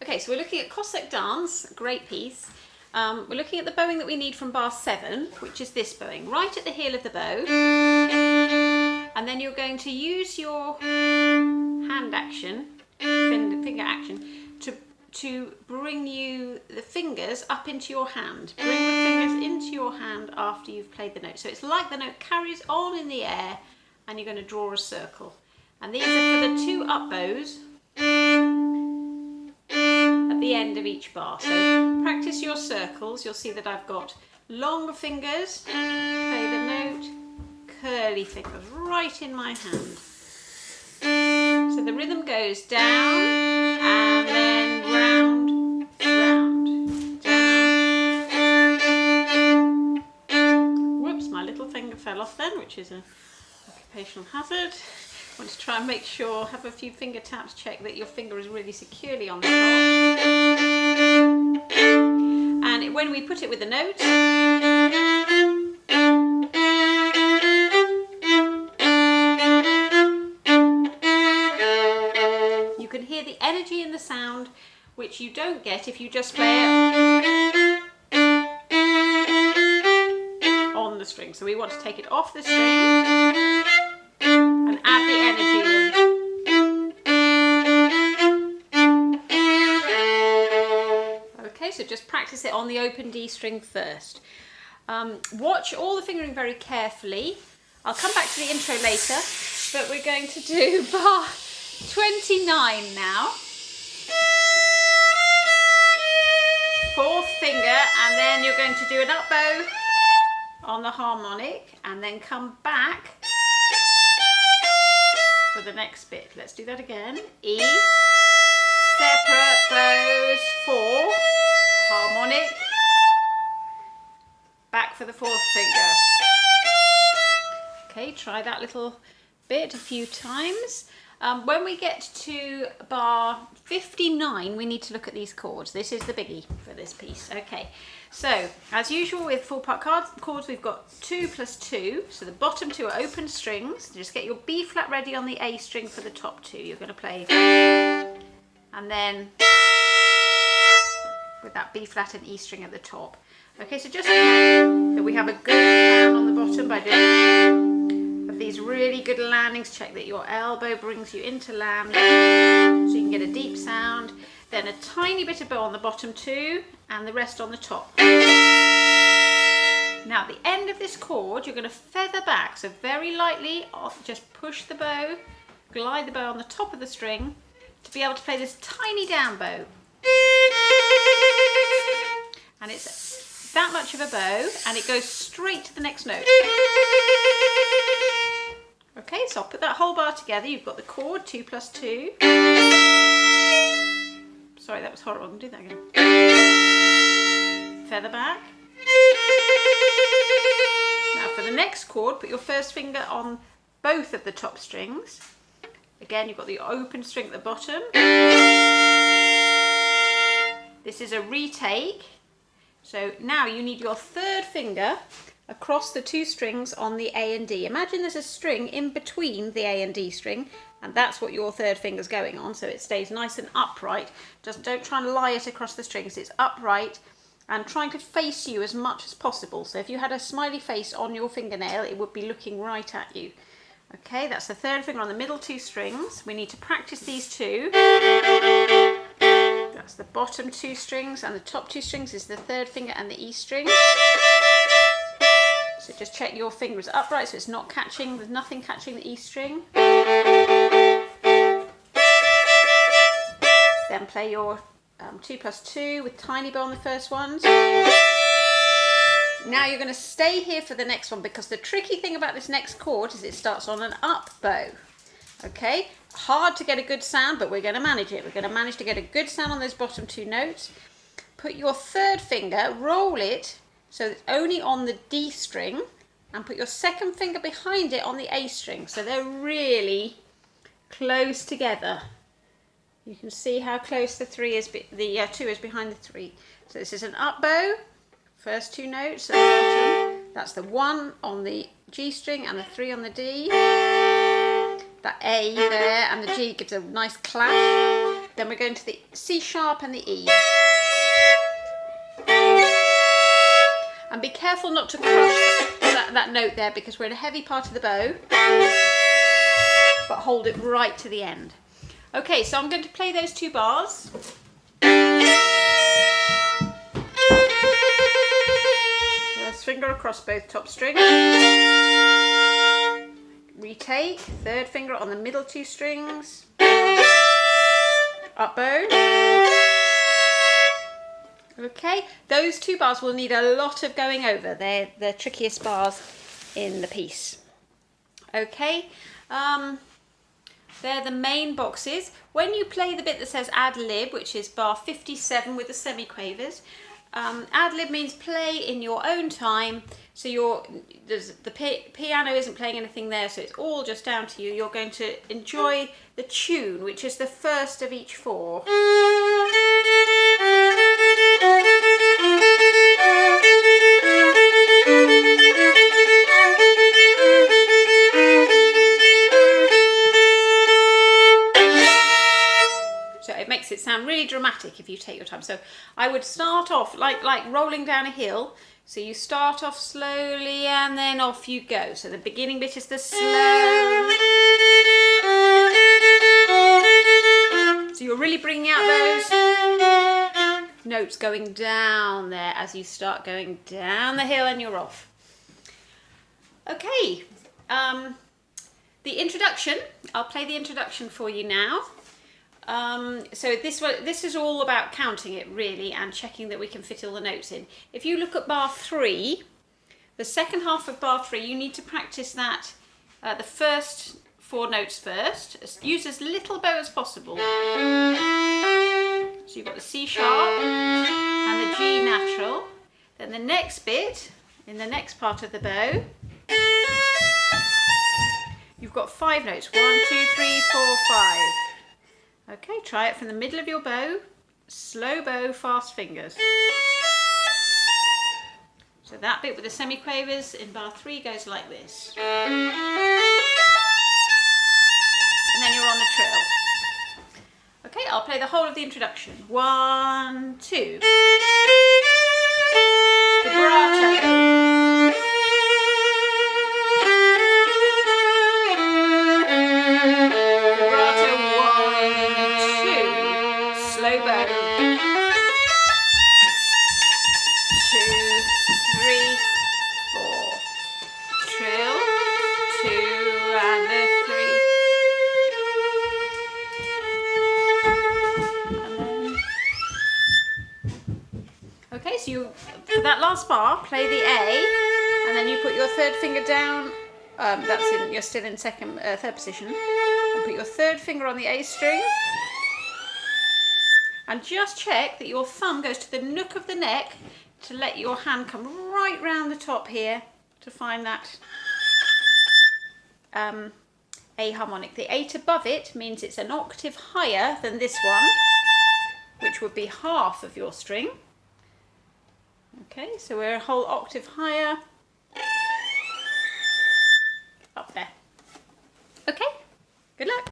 Okay, so we're looking at Cossack dance, great piece. We're looking at the bowing that we need from bar 7, which is this bowing, right at the heel of the bow. And then you're going to use your hand action, finger action, to bring the fingers up into your hand. Bring the fingers into your hand after you've played the note. So it's like the note carries on in the air and you're going to draw a circle. And these are for the 2 up bows at the end of each bar. So practice your circles. You'll see that I've got long fingers, play the note, curly fingers right in my hand. So the rhythm goes down and then round, round, down. Whoops, my little finger fell off then, which is an occupational hazard. I want to try and make sure, have a few finger taps, check that your finger is really securely on the top. And when we put it with the note, you can hear the energy in the sound, which you don't get if you just play it on the string. So we want to take it off the string and add the energy in. Okay, so just practice it on the open D string first. Watch all the fingering very carefully. I'll come back to the intro later, but we're going to do bar 29 now. 4th finger, and then you're going to do an up bow on the harmonic and then come back for the next bit. Let's do that again. E, separate bows, 4, harmonic, back for the 4th finger. Okay, try that little bit a few times. When we get to bar 59, we need to look at these chords. This is the biggie for this piece. Okay, so as usual with full part chords, we've got 2 plus 2. So the bottom 2 are open strings. Just get your B flat ready on the A string for the top 2. You're going to play, and then with that B flat and E string at the top. Okay, so just that we have a good sound on the bottom by doing these really good landings. Check that your elbow brings you into land so you can get a deep sound. Then a tiny bit of bow on the bottom 2 and the rest on the top. Now at the end of this chord you're going to feather back, so very lightly just push the bow, glide the bow on the top of the string to be able to play this tiny down bow. And it's that much of a bow and it goes straight to the next note. Okay, so I'll put that whole bar together. You've got the chord 2 plus 2. Sorry, that was horrible. I'm going to do that again. Feather back. Now for the next chord, put your first finger on both of the top strings. Again, you've got the open string at the bottom. This is a retake. So now you need your 3rd finger across the 2 strings on the A and D. Imagine there's a string in between the A and D string, and that's what your 3rd finger's going on, so it stays nice and upright. Just don't try and lie it across the strings. It's upright and trying to face you as much as possible. So if you had a smiley face on your fingernail, it would be looking right at you. Okay, that's the 3rd finger on the middle 2 strings. We need to practice these 2. That's the bottom 2 strings, and the top 2 strings is the 3rd finger and the E string. So just check your finger is upright so it's not catching, there's nothing catching the E string. Then play your 2 plus 2 with tiny bow on the first ones. Now you're going to stay here for the next one, because the tricky thing about this next chord is it starts on an up bow. Okay, hard to get a good sound, but we're going to manage it. We're going to manage to get a good sound on those bottom 2 notes. Put your 3rd finger, roll it so it's only on the D string, and put your 2nd finger behind it on the A string, so they're really close together. You can see how close the 2 is behind the 3. So this is an up bow, first 2 notes at the bottom. That's the 1 on the G string and the 3 on the D. That A there and the G gives a nice clash. Then we're going to the C sharp and the E. And be careful not to crush that note there, because we're in a heavy part of the bow, but hold it right to the end. Okay, so I'm going to play those 2 bars. First finger across both top strings. Retake, 3rd finger on the middle 2 strings. Up bow. Okay, those 2 bars will need a lot of going over. They're the trickiest bars in the piece. Okay, they're the main boxes. When you play the bit that says ad lib, which is bar 57 with the semiquavers, ad lib means play in your own time. So the piano isn't playing anything there, so it's all just down to you. You're going to enjoy the tune, which is the first of each 4. Makes it sound really dramatic if you take your time. So I would start off like rolling down a hill. So you start off slowly and then off you go. So the beginning bit is the slow. So you're really bringing out those notes going down there as you start going down the hill and you're off. Okay, the introduction, I'll play the introduction for you now. So this is all about counting it really and checking that we can fit all the notes in. If you look at bar 3, the second half of bar 3, you need to practice that, the first 4 notes first. Use as little bow as possible. So you've got the C sharp and the G natural. Then the next bit, in the next part of the bow, you've got 5 notes. 1, 2, 3, 4, 5. Okay, try it from the middle of your bow, slow bow, fast fingers. So that bit with the semiquavers in bar 3 goes like this. And then you're on a trill. Okay, I'll play the whole of the introduction. 1, 2. Vibrato. Okay, so you, for that last bar, play the A, and then you put your 3rd finger down. You're still in 3rd position. And put your 3rd finger on the A string, and just check that your thumb goes to the nook of the neck to let your hand come right round the top here to find that A harmonic. The 8 above it means it's an octave higher than this one, which would be half of your string. Okay, so we're a whole octave higher up there. Okay, good luck.